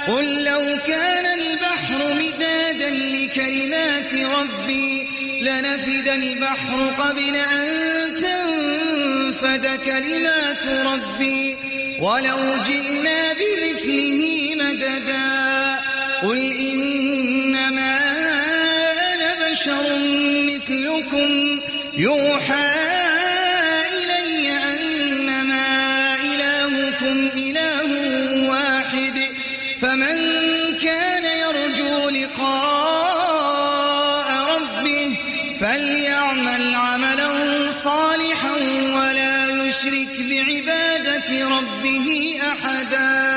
قل لو كان البحر مدادا لكلمات ربي لنفد البحر قبل أن تنفد كلمات ربي ولو جئنا بمثله مددا قل إنما أنا بشر مثلكم يوحى إلي أنما إلهكم إله واحد فمن كان يرجو لقاء ربه فليعمل عملا صالحا ولا يشرك بعبادة ربه أحدا.